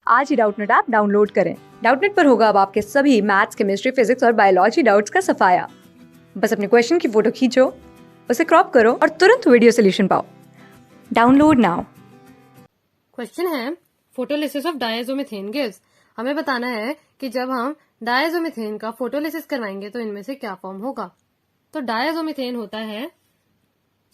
आज ही Doubtnut app download करें। Doubtnut पर होगा अब आपके सभी मैथ्स, केमिस्ट्री, फिजिक्स और बायोलॉजी डाउट्स का सफाया। बस अपने क्वेश्चन की फोटो खींचो, उसे क्रॉप करो और तुरंत वीडियो सोल्यूशन पाओ। Download now. क्वेश्चन है, फोटोलिसिस ऑफ डायज़ोमीथेन गिव्स। हमें बताना है कि जब हम डायज़ोमीथेन का फोटोलिसिस करवाएंगे तो इनमें से क्या फॉर्म होगा। तो डायज़ोमीथेन होता है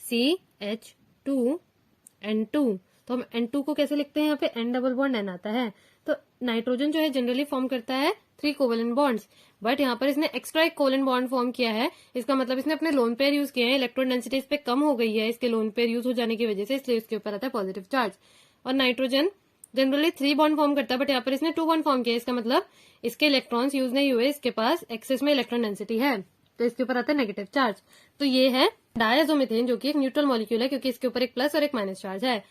CH2N2। तो हम N2 को कैसे लिखते हैं, यहाँ पे N डबल बॉन्ड N आता है। तो नाइट्रोजन जो है जनरली फॉर्म करता है 3 कोवेलेंट बॉन्ड्स, बट यहाँ पर इसने एक्स्ट्रा एक कोवेलेंट बॉन्ड फॉर्म किया है। इसका मतलब इसने अपने लोन पेयर यूज किए हैं। इलेक्ट्रॉन डेंसिटी इस पे कम हो गई है इसके लोन पेयर यूज हो जाने की वजह से, इसलिए इसके ऊपर आता है पॉजिटिव चार्ज। और नाइट्रोजन जनरली 3 बॉन्ड फॉर्म करता है, बट यहाँ पर इसने 2 बॉन्ड फॉर्म किया है। इसका मतलब इसके इलेक्ट्रॉन्स यूज नहीं हुए, इसके पास एक्सेस में इलेक्ट्रॉन डेंसिटी है, तो इसके ऊपर आता है नेगेटिव चार्ज। तो ये है डायज़ोमीथेन, जो कि एक न्यूट्रल मॉलिक्यूल है क्योंकि इसके ऊपर एक प्लस और एक माइनस चार्ज है।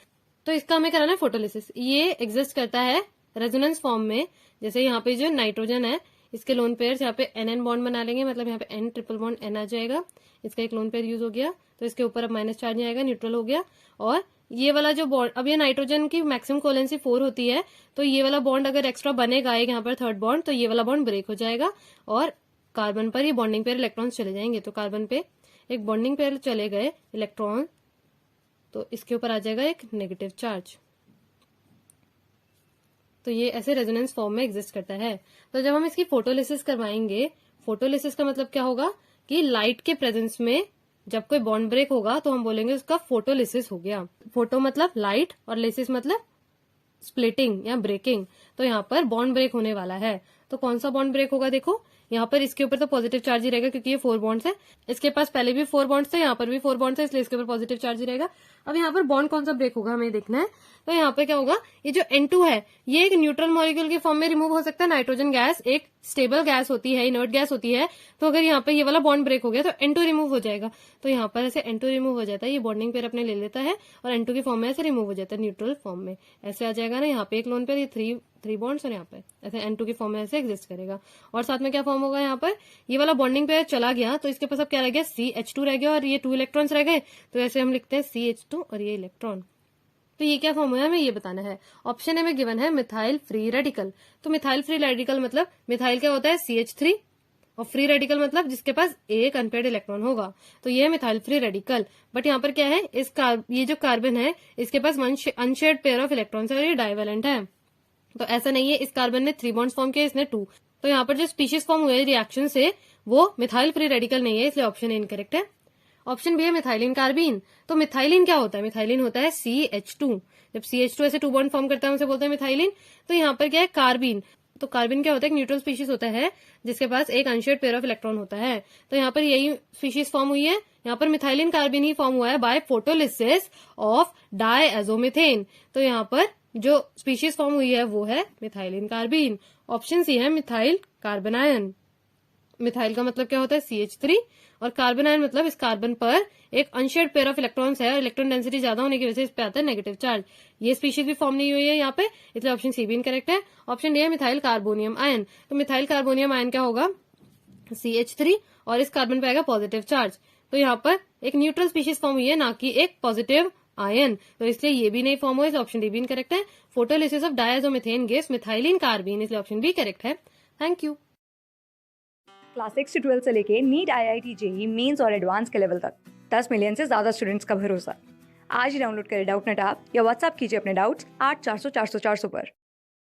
तो इसका हमें कराना है फोटोलिसिस। ये एग्जिस्ट करता है रेजोनेंस फॉर्म में। जैसे यहाँ पे जो नाइट्रोजन है, इसके लोन पेयर्स यहाँ पे NN बॉन्ड बना लेंगे, मतलब यहाँ पे N ट्रिपल बॉन्ड N आ जाएगा। इसका एक लोन पेयर यूज हो गया, तो इसके ऊपर अब माइनस चार्ज नहीं आएगा, न्यूट्रल हो गया। और ये वाला जो बॉन्ड, अब ये नाइट्रोजन की मैक्सिमम कोवेलेंसी 4 होती है, तो ये वाला बॉन्ड अगर एक्स्ट्रा बनेगा एक यहाँ पर थर्ड बॉन्ड, तो ये वाला बॉन्ड ब्रेक हो जाएगा और कार्बन पर ये बॉन्डिंग पेयर इलेक्ट्रॉन्स चले जाएंगे। तो कार्बन पे एक बॉन्डिंग पेयर चले गए इलेक्ट्रॉन, तो इसके ऊपर आ जाएगा एक नेगेटिव चार्ज। तो ये ऐसे रेजोनेंस फॉर्म में एग्जिस्ट करता है। तो जब हम इसकी फोटोलिसिस करवाएंगे, फोटोलिसिस का मतलब क्या होगा कि लाइट के प्रेजेंस में जब कोई बॉन्ड ब्रेक होगा तो हम बोलेंगे उसका फोटोलिसिस हो गया। फोटो मतलब लाइट और लिसिस मतलब स्प्लिटिंग या ब्रेकिंग। तो यहाँ पर बॉन्ड ब्रेक होने वाला है। तो कौन सा बॉन्ड ब्रेक होगा, देखो यहाँ पर इसके ऊपर तो पॉजिटिव चार्ज ही रहेगा क्योंकि ये 4 बॉन्ड्स है। इसके पास पहले भी 4 बॉन्ड्स थे, यहाँ पर भी 4 बॉन्ड्स है, इसलिए इसके ऊपर पॉजिटिव चार्ज ही रहेगा। अब यहाँ पर बॉन्ड कौन सा ब्रेक होगा हमें देखना है। तो यहाँ पे क्या होगा, ये जो N2 है ये एक न्यूट्रल मॉलिक्यूल के फॉर्म में रिमूव हो सकता है। नाइट्रोजन गैस एक स्टेबल गैस होती है, इनर्ट गैस होती है। तो अगर यहाँ पे ये वाला बॉन्ड ब्रेक हो गया तो N2 रिमूव हो जाएगा। तो यहाँ पर ऐसे N2 रिमूव हो जाता है, ये बॉन्डिंग पेयर अपने ले लेता है और N2 की फॉर्म में ऐसे रिमूव हो जाता है न्यूट्रल फॉर्म में। ऐसे आ जाएगा ना, यहाँ पे एक लोन पेयर, ये थ्री बॉन्ड्स और यहाँ पे ऐसे N2 की फॉर्म में ऐसे एग्जिस्ट करेगा। और साथ में क्या फॉर्म होगा, यहाँ पर ये वाला बॉन्डिंग पेयर चला गया तो इसके पास अब क्या रह गया, CH2 रह गया और ये 2 इलेक्ट्रॉन्स रह गए। तो ऐसे हम लिखते हैं CH2 और ये इलेक्ट्रॉन। तो ये क्या फॉर्म हुआ है हमें ये बताना है। ऑप्शन ए में गिवन है मिथाइल फ्री रेडिकल। तो मिथाइल फ्री रेडिकल मतलब मिथाइल क्या होता है CH3 और फ्री रेडिकल मतलब जिसके पास एक अनपेयर्ड इलेक्ट्रॉन होगा। तो ये है मिथाइल फ्री रेडिकल। बट यहाँ पर क्या है, ये जो कार्बन है इसके पास अनशेयर्ड पेयर ऑफ इलेक्ट्रॉन्स है और ये डाइवेलेंट है। तो ऐसा नहीं है, इस कार्बन ने 3 बॉन्ड्स फॉर्म किए, इसने 2। तो यहाँ पर जो स्पीशीज फॉर्म हुए रिएक्शन से वो मिथाइल फ्री रेडिकल नहीं है, इसलिए ऑप्शन ए इनकरेक्ट है। ऑप्शन बी है मिथाइलिन कार्बीन। तो मिथाइलिन क्या होता है, मिथाइलिन होता है CH2। जब CH2 ऐसे 2 बॉन्ड फॉर्म करता है उसे बोलते हैं मिथाइलिन। तो यहाँ पर क्या है, कार्बीन। तो कार्बन क्या होता है, एक न्यूट्रल स्पीशीज होता है जिसके पास एक अनशेयर्ड पेयर ऑफ इलेक्ट्रॉन होता है। तो यहाँ पर यही स्पीशीज फॉर्म हुई है, यहाँ पर मिथाइलिन कार्बीन ही फॉर्म हुआ है बाय फोटोलिसिस ऑफ डायज़ोमीथेन। तो यहाँ पर जो स्पीशीज फॉर्म हुई है वो है मिथाइलिन कार्बीन। ऑप्शन सी है मिथाइल कार्बनायन। मिथाइल का मतलब क्या होता है CH3 और कार्बन आयन मतलब इस कार्बन पर एक अनशेयर्ड पेयर ऑफ इलेक्ट्रॉन्स है और इलेक्ट्रॉन डेंसिटी ज्यादा होने की वजह से इस पे आता है नेगेटिव चार्ज। ये स्पीशीज भी फॉर्म नहीं हुई है यहाँ पे, इसलिए ऑप्शन सी भी इनकरेक्ट है। ऑप्शन डी है मिथाइल कार्बोनियम आयन। तो मिथाइल कार्बोनियम आयन क्या होगा, CH3 और इस कार्बन पे आएगा पॉजिटिव चार्ज। तो यहाँ पर एक न्यूट्रल स्पीशीज फॉर्म हुई है, ना कि एक पॉजिटिव आयन। तो इसलिए ये भी नहीं फॉर्म हुआ, इसलिए ऑप्शन डी भी इनकरेक्ट है। Photolysis of diazomethane gives methylene carbene, इसलिए ऑप्शन बी करेक्ट है। Thank you. क्लास 6 से 12 से लेके नीट, IIT, JEE मेंस और एडवांस के लेवल तक 10 मिलियन से ज्यादा स्टूडेंट्स का भरोसा। आज ही डाउनलोड करें डाउटनेट ऐप या व्हाट्सएप कीजिए अपने डाउट्स 8400 400 400 पर।